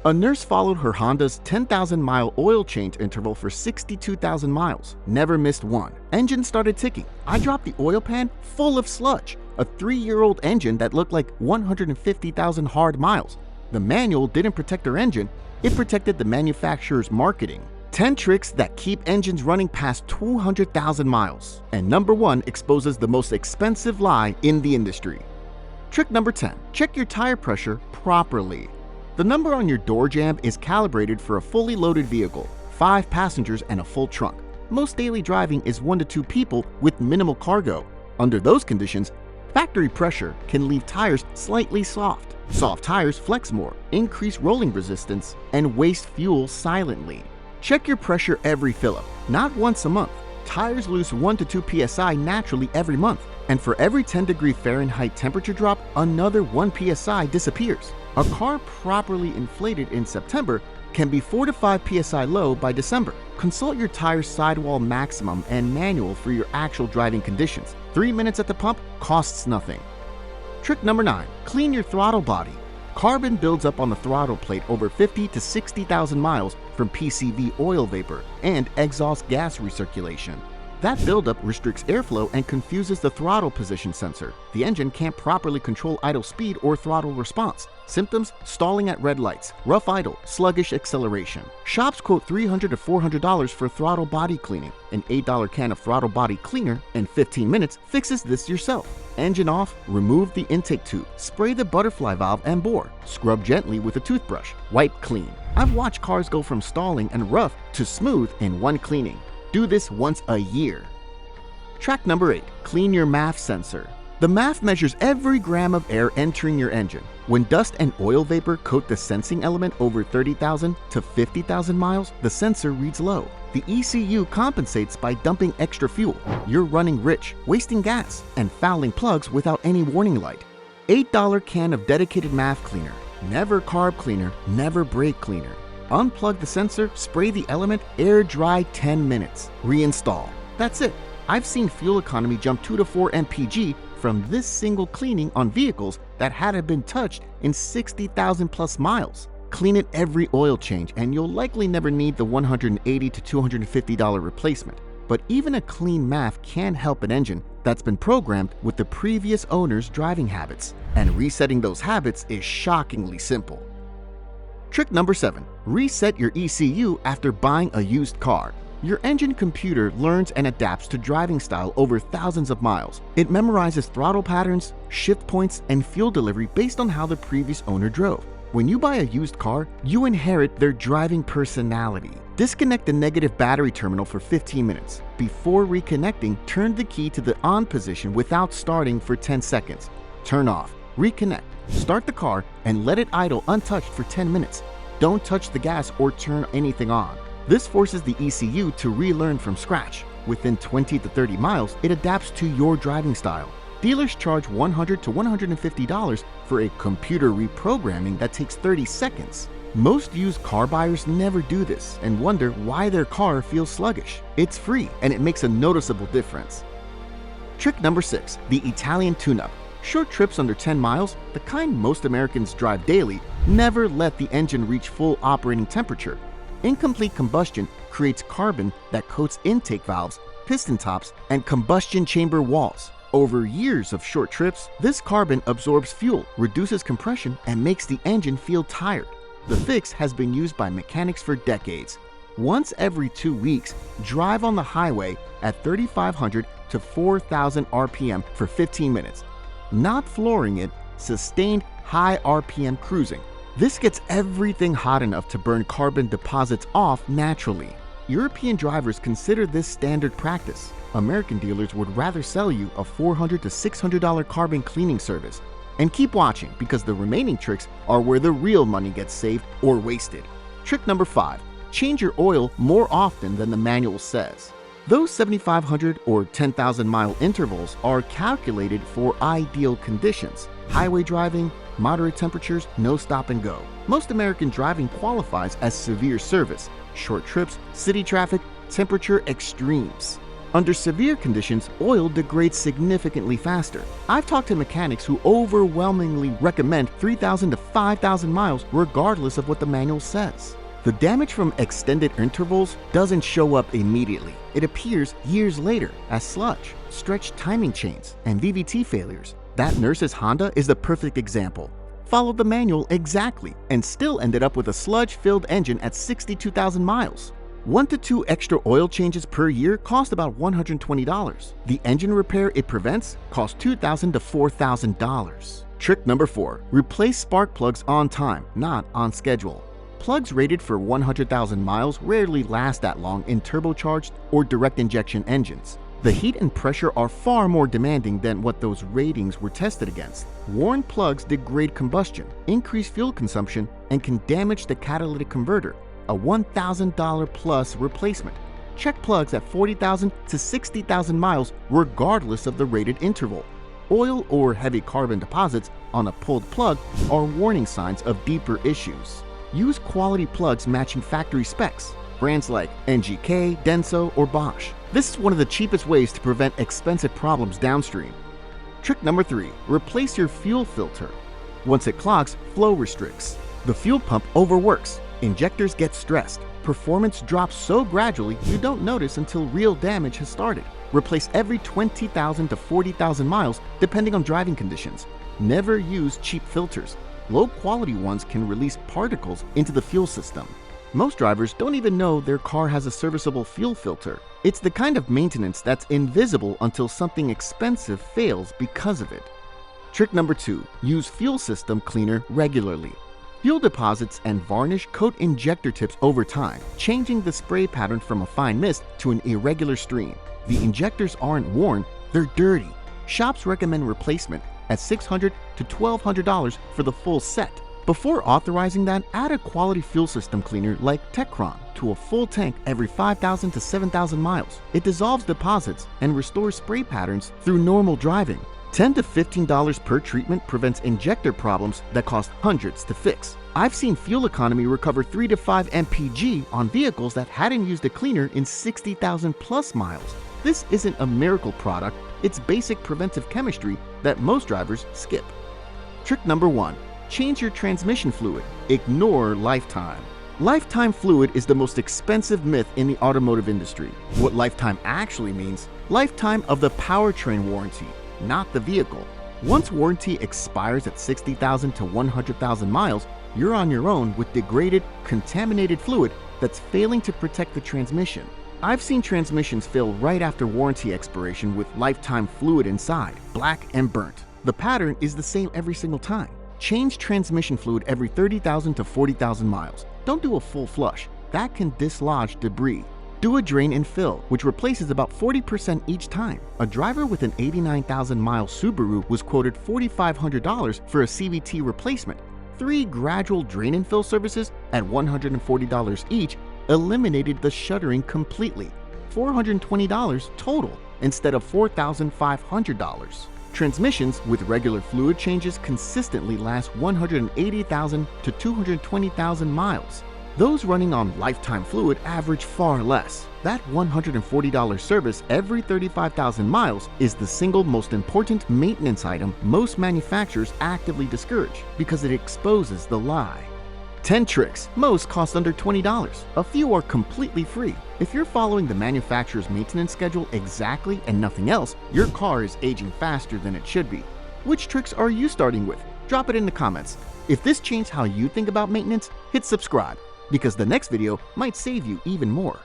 A nurse followed her Honda's 10,000-mile oil change interval for 62,000 miles. Never missed one. Engine started ticking. I dropped the oil pan full of sludge. A 3-year-old engine that looked like 150,000 hard miles. The manual didn't protect her engine. It protected the manufacturer's marketing. 10 tricks that keep engines running past 200,000 miles. And number 1 exposes the most expensive lie in the industry. Trick number 10. Check your tire pressure properly. The number on your door jamb is calibrated for a fully loaded vehicle, 5 passengers and a full trunk. Most daily driving is 1 to 2 people with minimal cargo. Under those conditions, factory pressure can leave tires slightly soft. Soft tires flex more, increase rolling resistance, and waste fuel silently. Check your pressure every fill-up, not once a month. Tires lose 1 to 2 psi naturally every month, and for every 10-degree Fahrenheit temperature drop, another 1 psi disappears. A car properly inflated in September can be 4 to 5 psi low by December. Consult your tire sidewall maximum and manual for your actual driving conditions. 3 minutes at the pump costs nothing. Trick number 9. Clean your throttle body. Carbon builds up on the throttle plate over 50 to 60,000 miles from PCV oil vapor and exhaust gas recirculation. That buildup restricts airflow and confuses the throttle position sensor. The engine can't properly control idle speed or throttle response. Symptoms: stalling at red lights, rough idle, sluggish acceleration. Shops quote $300 to $400 for throttle body cleaning. An $8 can of throttle body cleaner in 15 minutes fixes this yourself. Engine off, remove the intake tube, spray the butterfly valve and bore, scrub gently with a toothbrush, wipe clean. I've watched cars go from stalling and rough to smooth in one cleaning. Do this once a year. Track number 8. Clean your MAF sensor. The MAF measures every gram of air entering your engine. When dust and oil vapor coat the sensing element over 30,000 to 50,000 miles, the sensor reads low. The ECU compensates by dumping extra fuel. You're running rich, wasting gas, and fouling plugs without any warning light. $8 can of dedicated MAF cleaner. Never carb cleaner, never brake cleaner. Unplug the sensor, spray the element, air dry 10 minutes. Reinstall. That's it. I've seen fuel economy jump 2 to 4 mpg from this single cleaning on vehicles that hadn't been touched in 60,000 plus miles. Clean it every oil change and you'll likely never need the $180 to $250 replacement. But even a clean MAF can help an engine that's been programmed with the previous owner's driving habits. And resetting those habits is shockingly simple. Trick number 7. Reset your ECU after buying a used car. Your engine computer learns and adapts to driving style over thousands of miles. It memorizes throttle patterns, shift points, and fuel delivery based on how the previous owner drove. When you buy a used car, you inherit their driving personality. Disconnect the negative battery terminal for 15 minutes. Before reconnecting, turn the key to the on position without starting for 10 seconds. Turn off, reconnect, start the car, and let it idle untouched for 10 minutes. Don't touch the gas or turn anything on. This forces the ECU to relearn from scratch. Within 20 to 30 miles, it adapts to your driving style. Dealers charge $100 to $150 for a computer reprogramming that takes 30 seconds. Most used car buyers never do this and wonder why their car feels sluggish. It's free and it makes a noticeable difference. Trick number 6. The Italian Tuneup. Short trips under 10 miles, the kind most Americans drive daily, never let the engine reach full operating temperature. Incomplete combustion creates carbon that coats intake valves, piston tops, and combustion chamber walls. Over years of short trips, this carbon absorbs fuel, reduces compression, and makes the engine feel tired. The fix has been used by mechanics for decades. Once every 2 weeks, drive on the highway at 3,500 to 4,000 RPM for 15 minutes. Not flooring it, sustained high RPM cruising. This gets everything hot enough to burn carbon deposits off naturally. European drivers consider this standard practice. American dealers would rather sell you a $400 to $600 carbon cleaning service. And keep watching because the remaining tricks are where the real money gets saved or wasted. Trick number 5. Change your oil more often than the manual says. Those 7,500 or 10,000 mile intervals are calculated for ideal conditions. Highway driving, moderate temperatures, no stop and go. Most American driving qualifies as severe service. Short trips, city traffic, temperature extremes. Under severe conditions, oil degrades significantly faster. I've talked to mechanics who overwhelmingly recommend 3,000 to 5,000 miles regardless of what the manual says. The damage from extended intervals doesn't show up immediately. It appears years later as sludge, stretched timing chains, and VVT failures. That nurse's Honda is the perfect example. Followed the manual exactly and still ended up with a sludge-filled engine at 62,000 miles. 1 to 2 extra oil changes per year cost about $120. The engine repair it prevents costs $2,000 to $4,000. Trick number 4. Replace spark plugs on time, not on schedule. Plugs rated for 100,000 miles rarely last that long in turbocharged or direct injection engines. The heat and pressure are far more demanding than what those ratings were tested against. Worn plugs degrade combustion, increase fuel consumption, and can damage the catalytic converter. A $1,000 plus replacement. Check plugs at 40,000 to 60,000 miles regardless of the rated interval. Oil or heavy carbon deposits on a pulled plug are warning signs of deeper issues. Use quality plugs matching factory specs, brands like NGK, Denso, or Bosch. This is one of the cheapest ways to prevent expensive problems downstream. Trick number 3. Replace your fuel filter. Once it clogs, flow restricts. The fuel pump overworks. Injectors get stressed. Performance drops so gradually you don't notice until real damage has started. Replace every 20,000 to 40,000 miles depending on driving conditions. Never use cheap filters. Low-quality ones can release particles into the fuel system. Most drivers don't even know their car has a serviceable fuel filter. It's the kind of maintenance that's invisible until something expensive fails because of it. Trick number 2. Use fuel system cleaner regularly. Fuel deposits and varnish coat injector tips over time, changing the spray pattern from a fine mist to an irregular stream. The injectors aren't worn, they're dirty. Shops recommend replacement at $600 to $1,200 for the full set. Before authorizing that, add a quality fuel system cleaner like Techron to a full tank every 5,000 to 7,000 miles. It dissolves deposits and restores spray patterns through normal driving. $10 to $15 per treatment prevents injector problems that cost hundreds to fix. I've seen fuel economy recover 3 to 5 mpg on vehicles that hadn't used a cleaner in 60,000 plus miles. This isn't a miracle product, it's basic preventive chemistry that most drivers skip. Trick number 1. Change your transmission fluid. Ignore lifetime. Lifetime fluid is the most expensive myth in the automotive industry. What lifetime actually means, lifetime of the powertrain warranty, not the vehicle. Once warranty expires at 60,000 to 100,000 miles, you're on your own with degraded, contaminated fluid that's failing to protect the transmission. I've seen transmissions fail right after warranty expiration with lifetime fluid inside, black and burnt. The pattern is the same every single time. Change transmission fluid every 30,000 to 40,000 miles. Don't do a full flush. That can dislodge debris. Do a drain and fill, which replaces about 40% each time. A driver with an 89,000-mile Subaru was quoted $4,500 for a CVT replacement. 3 gradual drain and fill services at $140 each eliminated the shuttering completely. $420 total instead of $4,500. Transmissions with regular fluid changes consistently last 180,000 to 220,000 miles. Those running on lifetime fluid average far less. That $140 service every 35,000 miles is the single most important maintenance item most manufacturers actively discourage because it exposes the lie. 10 tricks, most cost under $20. A few are completely free. If you're following the manufacturer's maintenance schedule exactly and nothing else, your car is aging faster than it should be. Which tricks are you starting with? Drop it in the comments. If this changed how you think about maintenance, hit subscribe, because the next video might save you even more.